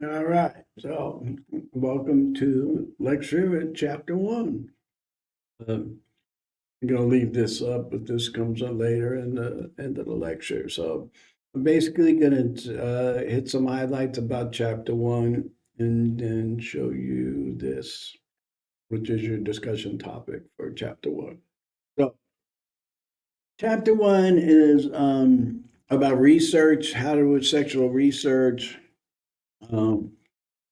All right, so welcome to lecture at chapter one. I'm gonna leave this up, but this comes up later in the end of the lecture. So I'm basically gonna hit some highlights about chapter one and then show you this, which is your discussion topic for chapter one. So chapter one is about research, how to do sexual research. Um,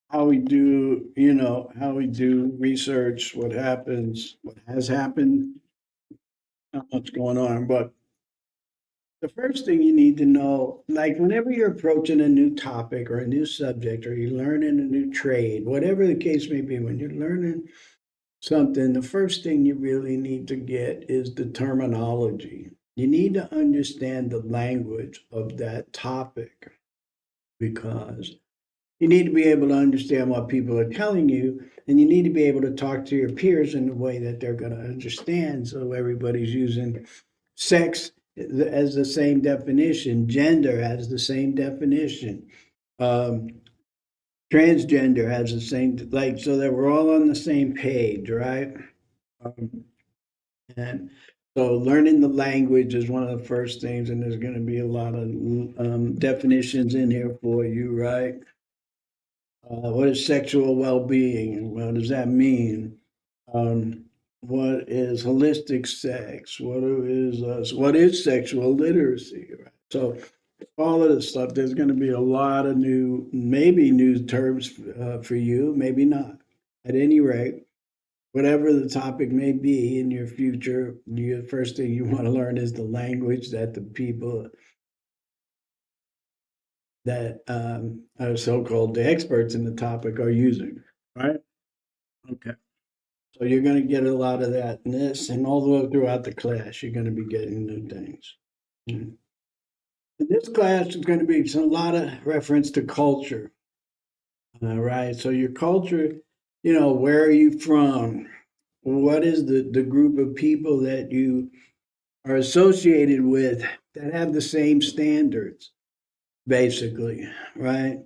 how we do, how we do research, what happens, what has happened, not much going on. But the first thing you need to know, like whenever you're approaching a new topic or a new subject, or you're learning a new trade, whatever the case may be, when you're learning something, the first thing you really need to get is the terminology. You need to understand the language of that topic because you need to be able to understand what people are telling you, and you need to be able to talk to your peers in a way that they're going to understand. So everybody's using sex as the same definition, gender has the same definition, um, transgender has the same, like, so that we're all on the same page, right? Um, and so learning the language is one of the first things, and there's going to be a lot of definitions in here for you, right? What is sexual well-being and what does that mean? Um, what is holistic sex? What is sexual literacy? Right? So all of this stuff, there's going to be a lot of maybe new terms for you, maybe not. At any rate, whatever the topic may be in your future, the first thing you want to learn is the language that the people that are so-called the experts in the topic are using, right? Okay. So you're going to get a lot of that in this, and all the way throughout the class, you're going to be getting new things. Mm. In this class is going to be a lot of reference to culture. All right. So your culture, where are you from? What is the group of people that you are associated with that have the same standards, basically, right?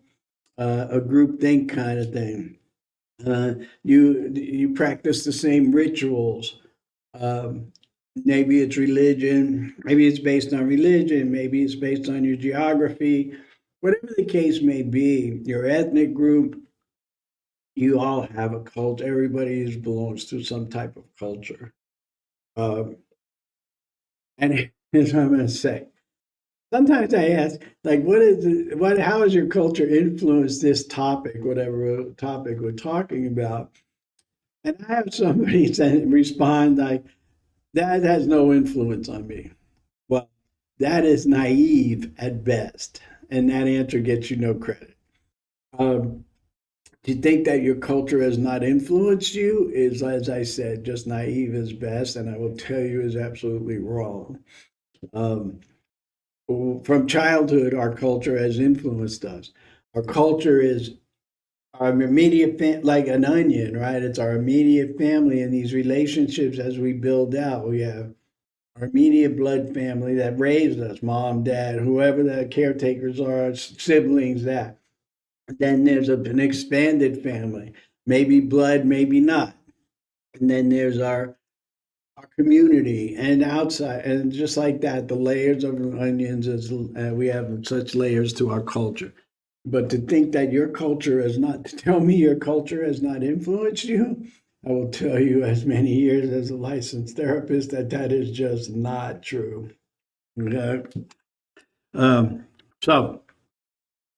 A group think kind of thing. Uh, you practice the same rituals. Um, Maybe it's religion, maybe it's based on religion, maybe it's based on your geography, whatever the case may be, your ethnic group, you all have a culture. Everybody belongs to some type of culture. Um, and here's what I'm going to say. Sometimes I ask, like, how has your culture influenced this topic, whatever topic we're talking about? And I have somebody respond like, that has no influence on me. Well, that is naive at best, and that answer gets you no credit. Um, to think that your culture has not influenced you is, as I said, just naive as best, and I will tell you is absolutely wrong. Um, from childhood, our culture has influenced us. Our culture is our immediate like an onion, right? It's our immediate family and these relationships as we build out. We have our immediate blood family that raised us, mom, dad, whoever the caretakers are, siblings, that. Then there's an expanded family, maybe blood, maybe not. And then there's our community and outside, and just like that, the layers of onions is we have such layers to our culture. But to think that your culture has not, to tell me your culture has not influenced you, I will tell you, as many years as a licensed therapist, that that is just not true. Okay. Um, so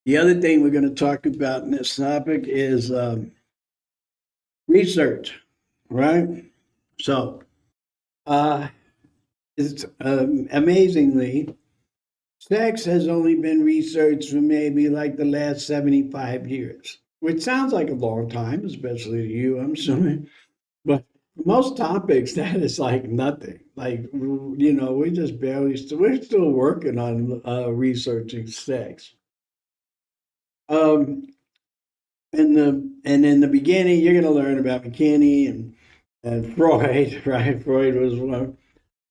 the other thing we're going to talk about in this topic is research, right? So uh, it's amazingly, sex has only been researched for maybe like the last 75 years, which sounds like a long time, especially to you, I'm assuming. But most topics, that is like nothing. Like, we just barely, we're still working on researching sex. Um, and in the beginning, you're going to learn about McKinney and Freud, right? Freud was one.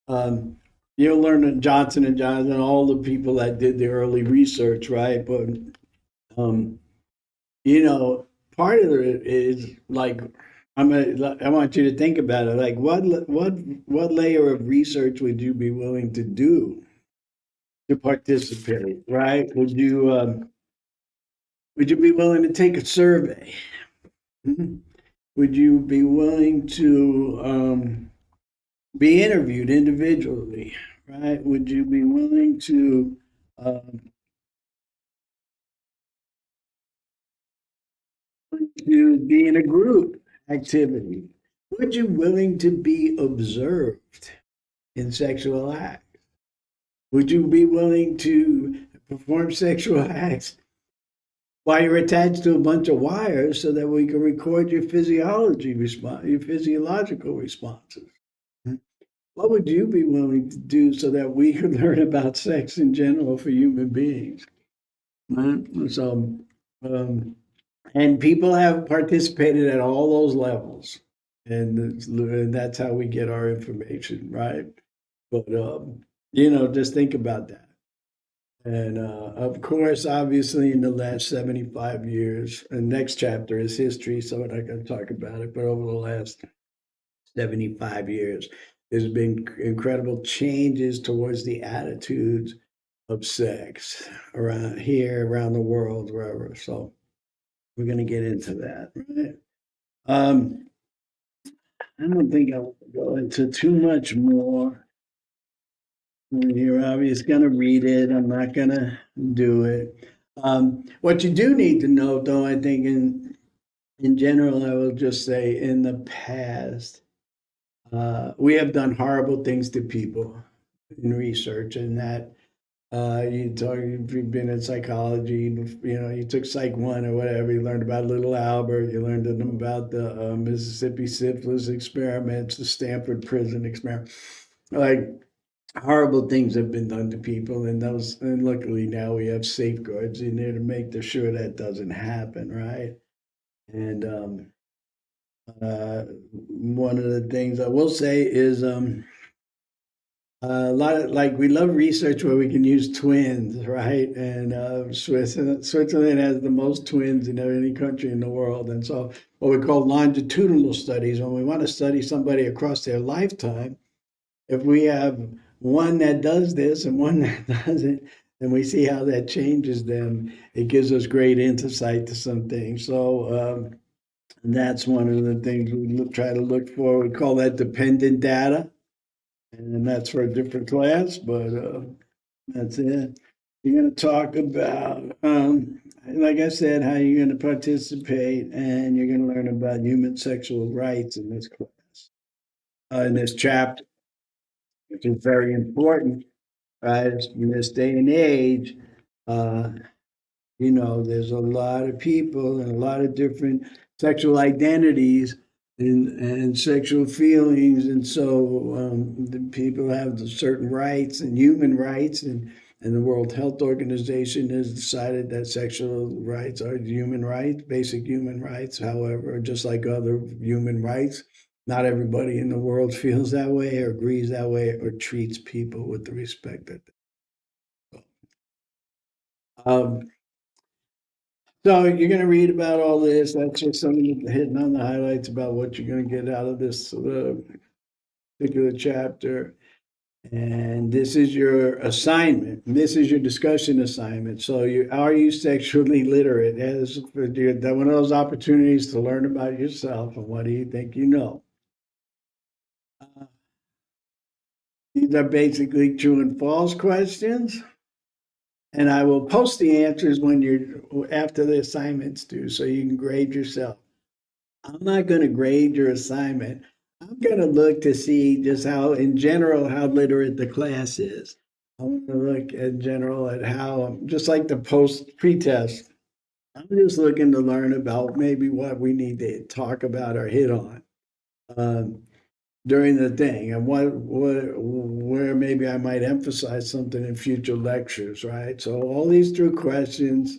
Um, you'll learn that Johnson and Johnson, all the people that did the early research, right? But um, you know, part of it is like I want you to think about it. Like, what layer of research would you be willing to do to participate? Right? Would you be willing to take a survey? Mhm. Would you be willing to be interviewed individually? Right? Would you be willing um, to be in a group activity? Would you willing to be observed in sexual acts? Would you be willing to perform sexual acts while you're attached to a bunch of wires so that we can record your your physiological responses? What would you be willing to do so that we could learn about sex in general for human beings? Right? So, um, and people have participated at all those levels, and that's how we get our information, right? But just think about that. And of course, obviously, in the last 75 years, and next chapter is history, so we're not going to talk about it. But over the last 75 years, there's been incredible changes towards the attitudes of sex around here, around the world, wherever. So we're going to get into that, right? Um, I don't think I'll go into too much more. You're obviously going to read it. I'm not going to do it. What you do need to know, though, I think in general, I will just say in the past, we have done horrible things to people in research, and that if you've been in psychology, you took Psych 1 or whatever, you learned about Little Albert, you learned about the Mississippi syphilis experiments, the Stanford prison experiment. Like, horrible things have been done to people, and luckily now we have safeguards in there to make sure that doesn't happen, right? And one of the things I will say is a lot of like we love research where we can use twins, right? And Switzerland has the most twins in any country in the world, and so what we call longitudinal studies, when we want to study somebody across their lifetime, if we have one that does this and one that doesn't, and we see how that changes them, it gives us great insight to some things. So that's one of the things we try to look for. We call that dependent data, and that's for a different class, but that's it. You're going to talk about, like I said, how you're going to participate, and you're going to learn about human sexual rights in this class, in this chapter, which is very important, right? In this day and age, uh, there's a lot of people and a lot of different sexual identities and sexual feelings, and so the people have the certain rights and human rights, and the World Health Organization has decided that sexual rights are human rights, basic human rights. However, just like other human rights, not everybody in the world feels that way or agrees that way or treats people with the respect that they. Um, So you're going to read about all this. That's just some of the hitting on the highlights about what you're going to get out of this particular chapter. And this is your assignment. This is your discussion assignment. So are you sexually literate? As one of those opportunities to learn about yourself and what do you think you know. Uh, these are basically true and false questions. And I will post the answers when you're after the assignments due, so you can grade yourself. I'm not going to grade your assignment. I'm going to look to see just how, in general, how literate the class is. I want to look in general at how, just like the post pretest, I'm just looking to learn about maybe what we need to talk about or hit on um, during the thing, and where maybe I might emphasize something in future lectures, right? So all these through questions.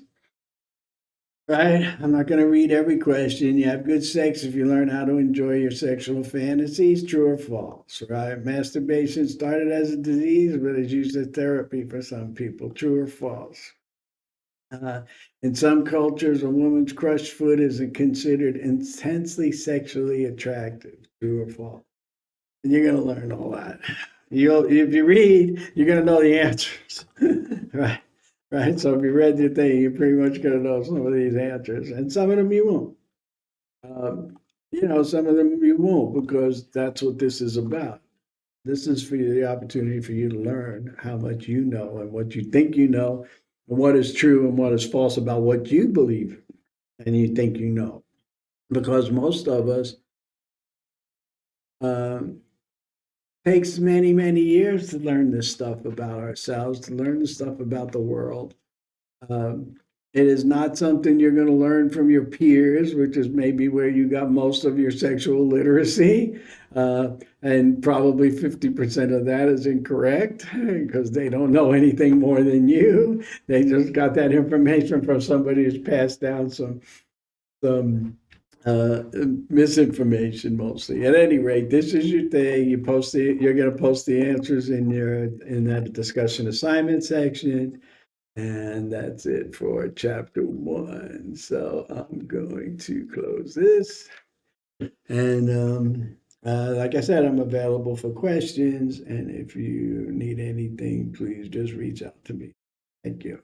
Right? I'm not going to read every question. You have good sex if you learn how to enjoy your sexual fantasies, true or false, right? Masturbation started as a disease, but is used as therapy for some people, true or false. In some cultures, a woman's crushed foot is considered intensely sexually attractive. True or false? And you're going to learn all that. If you read, you're going to know the answers, right? Right. So if you read the thing, you're pretty much going to know some of these answers, and some of them you won't. Some of them you won't because that's what this is about. This is for you, the opportunity for you to learn how much you know and what you think you know, and what is true and what is false about what you believe and you think you know. Because most of us um, takes many, many years to learn this stuff about ourselves, to learn the stuff about the world. Um, it is not something you're going to learn from your peers, which is maybe where you got most of your sexual literacy. And probably 50% of that is incorrect because they don't know anything more than you. They just got that information from somebody who's passed down some misinformation mostly. At any rate, this is your thing. You're going to post the answers in that discussion assignment section. And that's it for chapter 1. So I'm going to close this. And like I said, I'm available for questions. And if you need anything, please just reach out to me. Thank you.